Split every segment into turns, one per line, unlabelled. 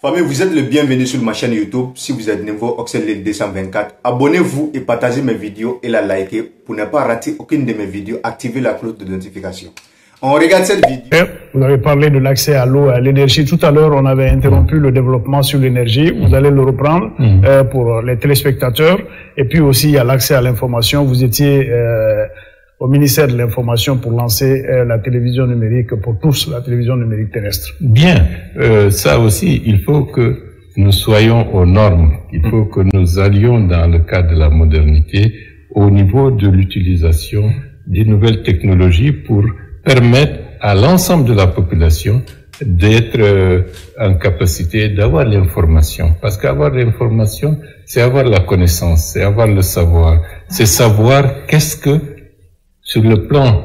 Famille, vous êtes le bienvenu sur ma chaîne YouTube. Si vous êtes nouveau, Oxel 224, abonnez-vous et partagez mes vidéos et la likez pour ne pas rater aucune de mes vidéos. Activez la cloche de notification. On regarde cette vidéo.
Vous avez parlé de l'accès à l'eau et à l'énergie. Tout à l'heure, on avait interrompu le développement sur l'énergie. Vous allez le reprendre pour les téléspectateurs. Et puis aussi, il y a l'accès à l'information. Vous étiez au ministère de l'Information pour lancer la télévision numérique pour tous, la télévision numérique terrestre.
Bien, ça aussi, il faut que nous soyons aux normes. Il faut que nous allions dans le cadre de la modernité au niveau de l'utilisation des nouvelles technologies pour permettre à l'ensemble de la population d'être en capacité d'avoir l'information. Parce qu'avoir l'information, c'est avoir la connaissance, c'est avoir le savoir, c'est savoir qu'est-ce que, sur le plan,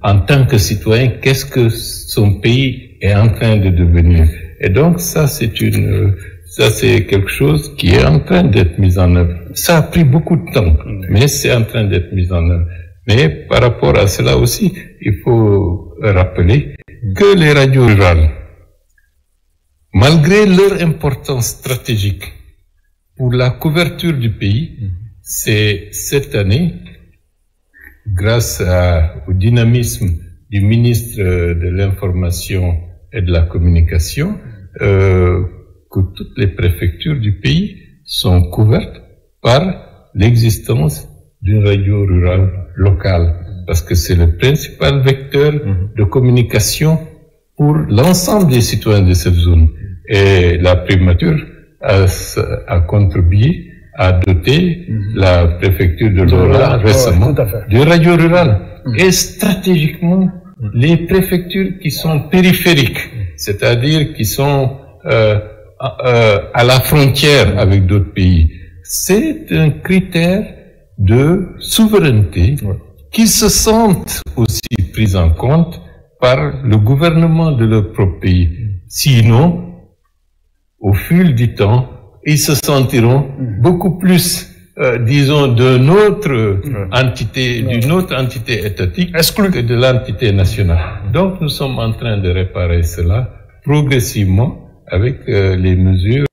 en tant que citoyen, qu'est-ce que son pays est en train de devenir. Et donc, ça, c'est quelque chose qui est en train d'être mis en œuvre. Ça a pris beaucoup de temps, mais c'est en train d'être mis en œuvre. Mais par rapport à cela aussi, il faut rappeler que les radios rurales, malgré leur importance stratégique pour la couverture du pays, c'est cette année, grâce au dynamisme du ministre de l'Information et de la Communication, que toutes les préfectures du pays sont couvertes par l'existence d'une radio rurale locale, parce que c'est le principal vecteur de communication pour l'ensemble des citoyens de cette zone. Et la primature a contribué à doter la préfecture de l'Ora récemment de radio rurale. Et stratégiquement, les préfectures qui sont périphériques, c'est-à-dire qui sont à la frontière avec d'autres pays, c'est un critère de souveraineté qui se sentent aussi pris en compte par le gouvernement de leur propre pays. Sinon, au fil du temps, ils se sentiront beaucoup plus, disons, d'une autre entité étatique que de l'entité nationale. Donc, nous sommes en train de réparer cela progressivement avec les mesures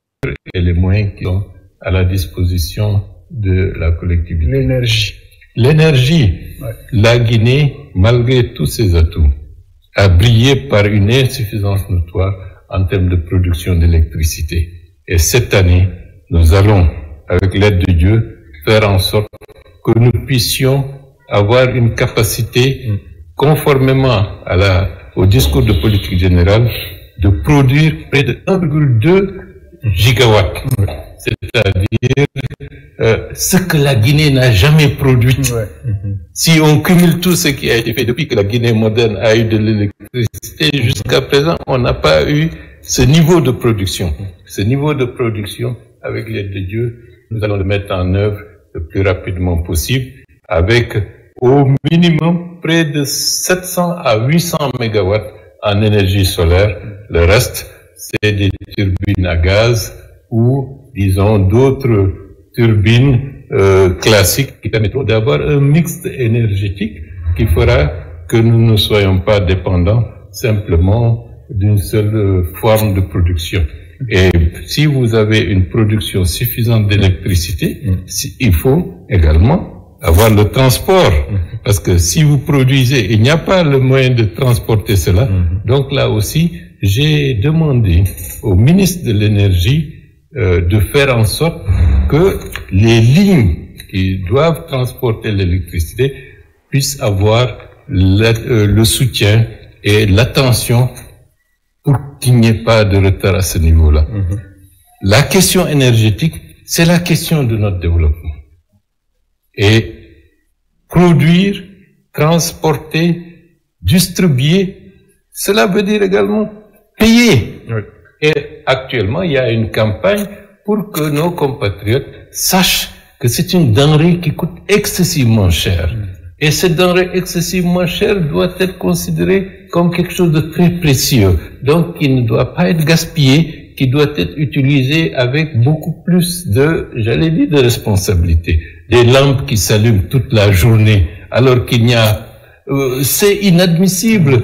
et les moyens qui sont à la disposition de la collectivité. L'énergie. La Guinée, malgré tous ses atouts, a brillé par une insuffisance notoire en termes de production d'électricité. Et cette année, nous allons, avec l'aide de Dieu, faire en sorte que nous puissions avoir une capacité, conformément au discours de politique générale, de produire près de 1,2 gigawatts. C'est-à-dire ce que la Guinée n'a jamais produit. Si on cumule tout ce qui a été fait depuis que la Guinée moderne a eu de l'électricité, jusqu'à présent, on n'a pas eu ce niveau de production. Ce niveau de production, avec l'aide de Dieu, nous allons le mettre en œuvre le plus rapidement possible, avec au minimum près de 700 à 800 mégawatts en énergie solaire. Le reste, c'est des turbines à gaz ou, disons, d'autres turbines classiques qui permettront d'avoir un mix énergétique qui fera que nous ne soyons pas dépendants simplement d'une seule forme de production. Et si vous avez une production suffisante d'électricité, il faut également avoir le transport. Parce que si vous produisez, il n'y a pas le moyen de transporter cela. Donc là aussi, j'ai demandé au ministre de l'Énergie de faire en sorte que les lignes qui doivent transporter l'électricité puissent avoir le soutien et l'attention pour qu'il n'y ait pas de retard à ce niveau-là. La question énergétique, c'est la question de notre développement. Et produire, transporter, distribuer, cela veut dire également payer. Et actuellement, il y a une campagne pour que nos compatriotes sachent que c'est une denrée qui coûte excessivement cher. Et cette denrée excessivement chère doit être considérée comme quelque chose de très précieux. Donc, il ne doit pas être gaspillé, qui doit être utilisé avec beaucoup plus de, j'allais dire, de responsabilité. Des lampes qui s'allument toute la journée, alors qu'il n'y a... c'est inadmissible.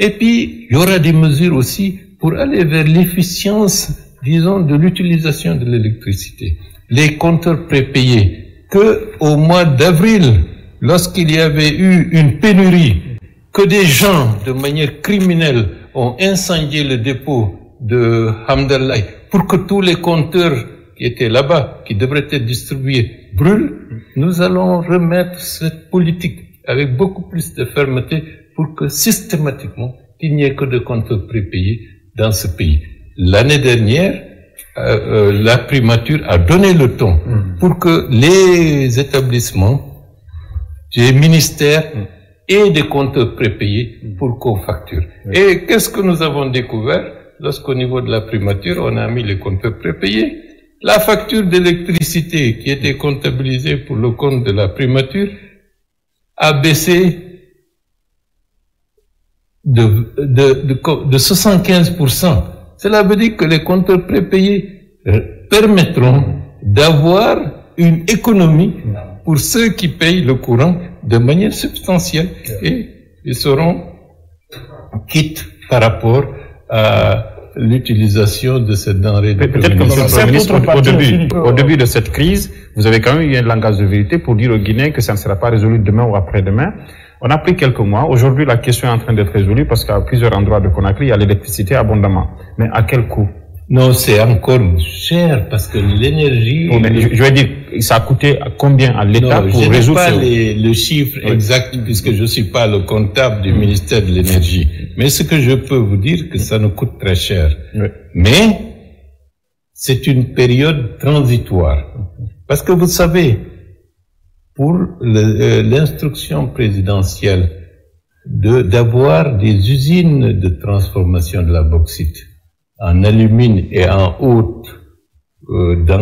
Et puis, il y aura des mesures aussi pour aller vers l'efficience, disons, de l'utilisation de l'électricité. Les compteurs prépayés, que au mois d'avril, lorsqu'il y avait eu une pénurie, que des gens, de manière criminelle, ont incendié le dépôt de Hamdallah pour que tous les compteurs qui étaient là-bas, qui devraient être distribués, brûlent, nous allons remettre cette politique avec beaucoup plus de fermeté pour que systématiquement, il n'y ait que de compteurs prépayés dans ce pays. L'année dernière, la primature a donné le ton pour que les établissements, les ministères aient des compteurs prépayés pour qu'on facture. Et qu'est-ce que nous avons découvert lorsqu'au niveau de la primature, on a mis les compteurs prépayés? La facture d'électricité qui était comptabilisée pour le compte de la primature a baissé de 75%. Cela veut dire que les compteurs prépayés permettront d'avoir une économie pour ceux qui payent le courant de manière substantielle et ils seront quittes par rapport à l'utilisation de cette denrée.
Peut-être que Monsieur le Ministre, au début de cette crise, vous avez quand même eu un langage de vérité pour dire aux Guinéens que ça ne sera pas résolu demain ou après-demain. On a pris quelques mois. Aujourd'hui, la question est en train d'être résolue parce qu'à plusieurs endroits de Conakry, il y a l'électricité abondamment. Mais à quel coût?
Non, c'est encore cher parce que l'énergie...
Oh, je veux dire, ça a coûté combien à l'État pour résoudre...
Je n'ai pas le chiffre exact puisque je ne suis pas le comptable du ministère de l'Énergie. Mais ce que je peux vous dire, que ça nous coûte très cher. Mais c'est une période transitoire. Parce que vous savez, pour l'instruction présidentielle d'avoir des usines de transformation de la bauxite en alumine et en haute dans